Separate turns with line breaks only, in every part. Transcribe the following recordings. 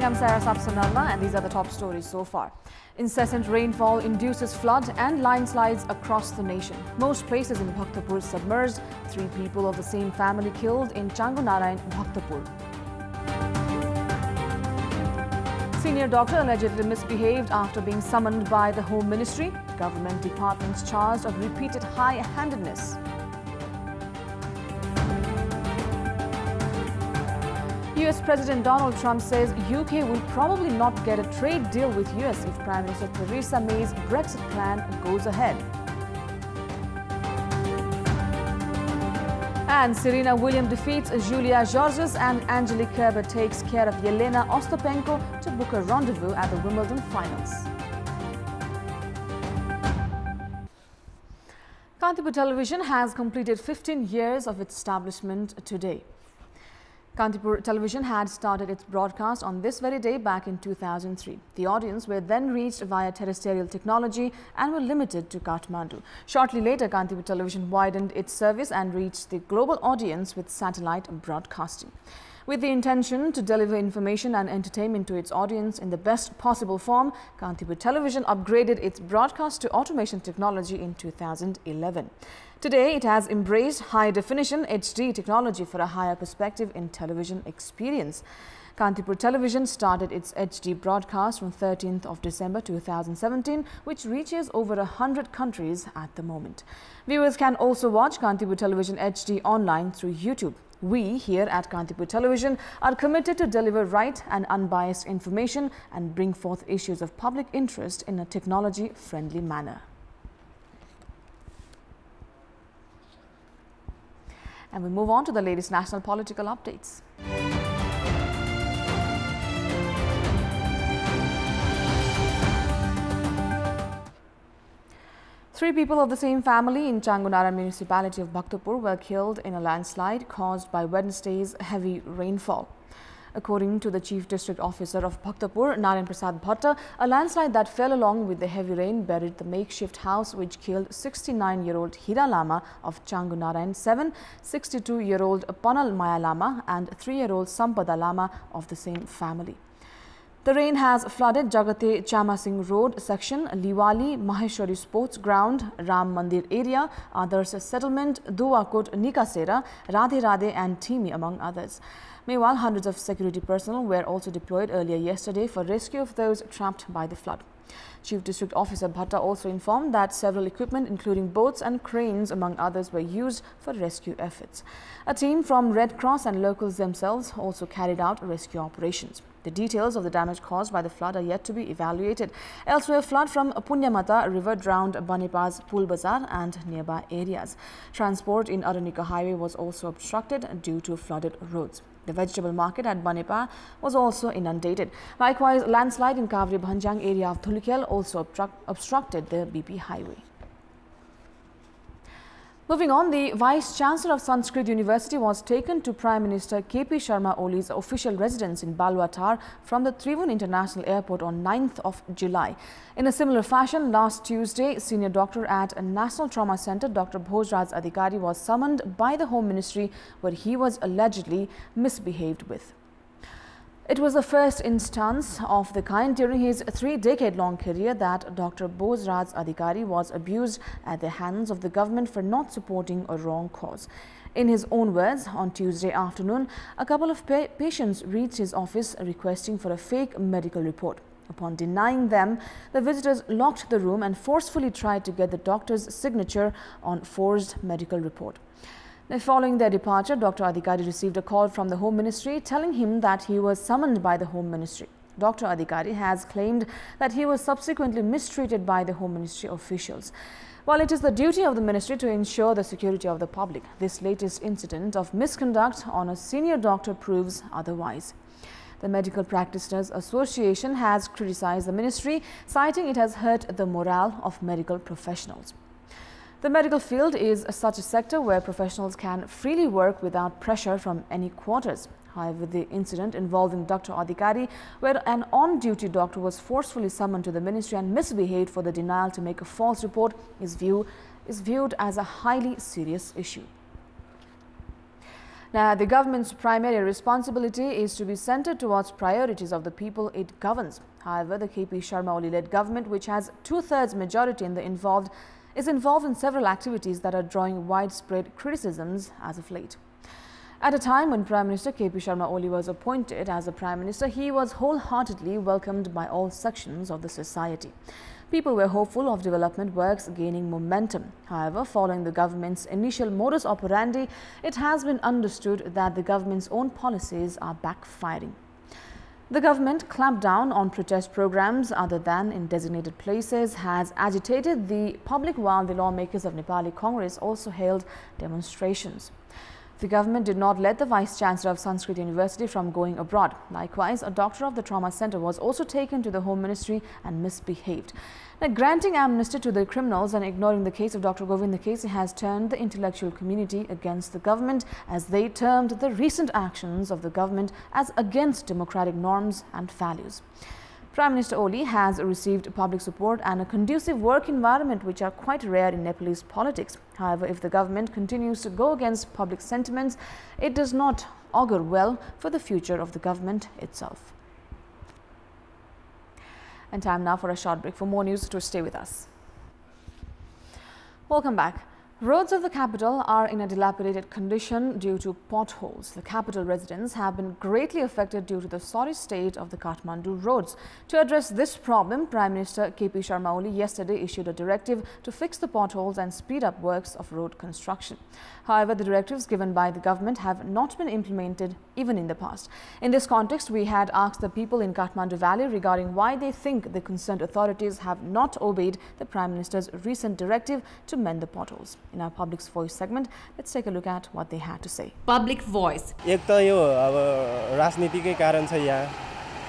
morning, I'm Sarah Sapsanalla and these are the top stories so far. Incessant rainfall induces flood and landslides across the nation. Most places in Bhaktapur submerged. 3 people of the same family killed in Changunarayan, Bhaktapur. Senior doctor allegedly misbehaved after being summoned by the Home Ministry. Government departments charged of repeated high-handedness. US President Donald Trump says UK will probably not get a trade deal with US if Prime Minister Theresa May's Brexit plan goes ahead. And Serena Williams defeats Julia Georges and Angelique Kerber takes care of Yelena Ostapenko to book a rendezvous at the Wimbledon finals. Kantipur Television has completed 15 years of its establishment today. Kantipur Television had started its broadcast on this very day back in 2003. The audience were then reached via terrestrial technology and were limited to Kathmandu. Shortly later, Kantipur Television widened its service and reached the global audience with satellite broadcasting. With the intention to deliver information and entertainment to its audience in the best possible form, Kantipur Television upgraded its broadcast to automation technology in 2011. Today, it has embraced high-definition HD technology for a higher perspective in television experience. Kantipur Television started its HD broadcast on 13th of December 2017, which reaches over 100 countries at the moment. Viewers can also watch Kantipur Television HD online through YouTube. We here at Kantipur Television are committed to deliver right and unbiased information and bring forth issues of public interest in a technology-friendly manner. And we move on to the latest national political updates. Three people of the same family in Changunarayan municipality of Bhaktapur were killed in a landslide caused by Wednesday's heavy rainfall. According to the Chief District Officer of Bhaktapur, Narayan Prasad Bhatta, a landslide that fell along with the heavy rain buried the makeshift house which killed 69-year-old Hira Lama of Changunarayan 7, 62-year-old Panal Maya Lama and 3-year-old Sampada Lama of the same family. The rain has flooded Jagate Chama Singh Road section, Liwali, Maheshwari Sports Ground, Ram Mandir area, Adarsh Settlement, Duwakot Nikasera, Radhe Radhe and Timi among others. Meanwhile, hundreds of security personnel were also deployed earlier yesterday for rescue of those trapped by the flood. Chief District Officer Bhatta also informed that several equipment including boats and cranes among others were used for rescue efforts. A team from Red Cross and locals themselves also carried out rescue operations. The details of the damage caused by the flood are yet to be evaluated. Elsewhere, flood from Punyamata River drowned Banipa's Pul Bazar and nearby areas. Transport in Aranika Highway was also obstructed due to flooded roads. The vegetable market at Banipa was also inundated. Likewise, landslide in Kavri Bhanjang area of Thulikel also obstructed the BP highway. Moving on, the Vice-Chancellor of Sanskrit University was taken to Prime Minister KP Sharma Oli's official residence in Balwatar from the Trivun International Airport on 9th of July. In a similar fashion, last Tuesday, senior doctor at a National Trauma Center, Dr. Bhojraj Adhikari, was summoned by the Home Ministry where he was allegedly misbehaved with. It was the first instance of the kind during his 3-decade-long career that Dr. Bhojraj Adhikari was abused at the hands of the government for not supporting a wrong cause. In his own words, on Tuesday afternoon, a couple of patients reached his office requesting for a fake medical report. Upon denying them, the visitors locked the room and forcefully tried to get the doctor's signature on forged medical report. Following their departure, Dr. Adhikari received a call from the Home Ministry telling him that he was summoned by the Home Ministry. Dr. Adhikari has claimed that he was subsequently mistreated by the Home Ministry officials. While it is the duty of the Ministry to ensure the security of the public, this latest incident of misconduct on a senior doctor proves otherwise. The Medical Practitioners Association has criticized the Ministry, citing it has hurt the morale of medical professionals. The medical field is such a sector where professionals can freely work without pressure from any quarters. However, the incident involving Dr. Adhikari, where an on-duty doctor was forcefully summoned to the ministry and misbehaved for the denial to make a false report, is viewed as a highly serious issue. Now, the government's primary responsibility is to be centered towards priorities of the people it governs. However, the KP Sharma Oli-led government, which has two-thirds majority is involved in several activities that are drawing widespread criticisms as of late. At a time when Prime Minister KP Sharma Oli was appointed as the Prime Minister, he was wholeheartedly welcomed by all sections of the society. People were hopeful of development works gaining momentum. However, following the government's initial modus operandi, it has been understood that the government's own policies are backfiring. The government clamped down on protest programs other than in designated places, has agitated the public, while the lawmakers of Nepali Congress also held demonstrations. The government did not let the Vice-Chancellor of Sanskrit University from going abroad. Likewise, a doctor of the trauma center was also taken to the Home Ministry and misbehaved. Now, granting amnesty to the criminals and ignoring the case of Dr. Govind Kesi has turned the intellectual community against the government, as they termed the recent actions of the government as against democratic norms and values. Prime Minister Oli has received public support and a conducive work environment, which are quite rare in Nepalese politics. However, if the government continues to go against public sentiments, it does not augur well for the future of the government itself. And time now for a short break. For more news, to stay with us. Welcome back. Roads of the capital are in a dilapidated condition due to potholes. The capital residents have been greatly affected due to the sorry state of the Kathmandu roads. To address this problem, Prime Minister KP Sharma Oli yesterday issued a directive to fix the potholes and speed up works of road construction. However, the directives given by the government have not been implemented even in the past. In this context, we had asked the people in Kathmandu Valley regarding why they think the concerned authorities have not obeyed the Prime Minister's recent directive to mend the potholes. In our Public's Voice segment, let's take a look at what they had to say.
Public Voice.
एक तो यो अब राजनीतिकै कारण छ यहाँ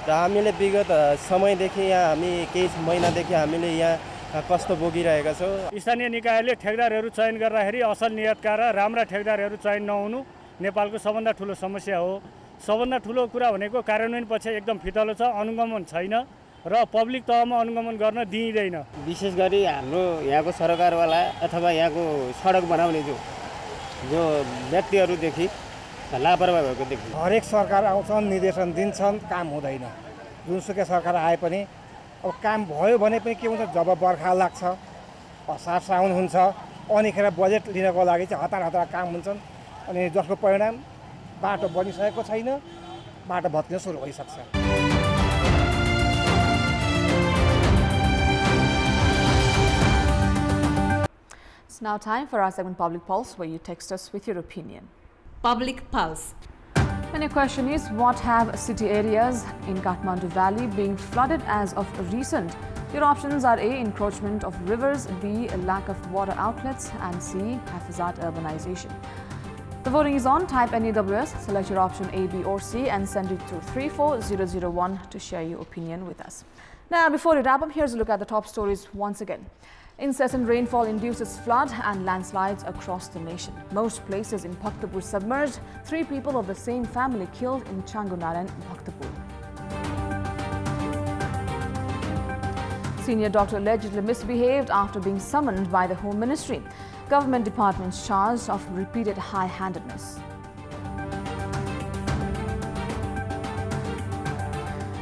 र हामीले विगत समयदेखि यहाँ हामी केही महिनादेखि हामीले यहाँ कष्ट भोगिरहेका छौं।
स्थानीय निकायले ठेकदारहरू चयन गर्दाखेरि असल नियतका र राम्रा ठेकदारहरू चयन नहुनु नेपालको सबभन्दा ठूलो समस्या हो। सबभन्दा ठूलो कुरा भनेको कार्यान्वयन पछि एकदम फितलो छ, अनुगमन छैन र पब्लिक तहमा अनुगमन गर्न दिइदैन।
विशेष गरी हाम्रो यहाँको सरकारवाला अथवा यहाँको सडक बनाउने जो व्यक्तिहरूदेखि लापरवाही भएको देखिन्छ।
हरेक सरकार आउँछन्, निर्देशन दिन्छन्, काम हुँदैन। जुनसुकै सरकार आए पनि अब काम भयो भने पनि के हुन्छ, जब बर्खा लाग्छ, असार साउन हुन्छ, अनिखेर बजेट लिनको लागि चाहिँ हतार हतार काम हुन्छन्, अनि जसको परिणाम बाटो बनिसकेको छैन, बाटो भत्किन सुरु भइसक्छ।
It's now time for our segment Public Pulse, where you text us with your opinion.
Public Pulse.
And your question is, what have city areas in Kathmandu Valley being flooded as of recent? Your options are A, encroachment of rivers, B, a lack of water outlets, and C, haphazard urbanization. The voting is on. Type NEWS, select your option A, B or C and send it to 34001 to share your opinion with us. Now, before we wrap up, here's a look at the top stories once again. Incessant rainfall induces flood and landslides across the nation. Most places in Bhaktapur submerged. 3 people of the same family killed in Changunaran, Bhaktapur. Senior doctor allegedly misbehaved after being summoned by the Home Ministry. Government departments charged of repeated high-handedness.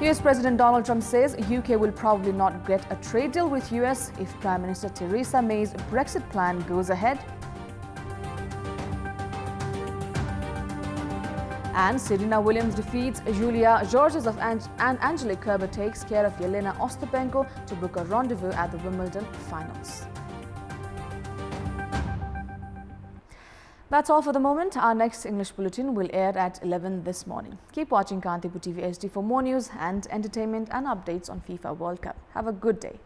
US President Donald Trump says UK will probably not get a trade deal with US if Prime Minister Theresa May's Brexit plan goes ahead. And Serena Williams defeats Julia Georges and Angelique Kerber takes care of Yelena Ostapenko to book a rendezvous at the Wimbledon finals. That's all for the moment. Our next English bulletin will air at 11 this morning. Keep watching Kantipur TV HD for more news and entertainment and updates on FIFA World Cup. Have a good day.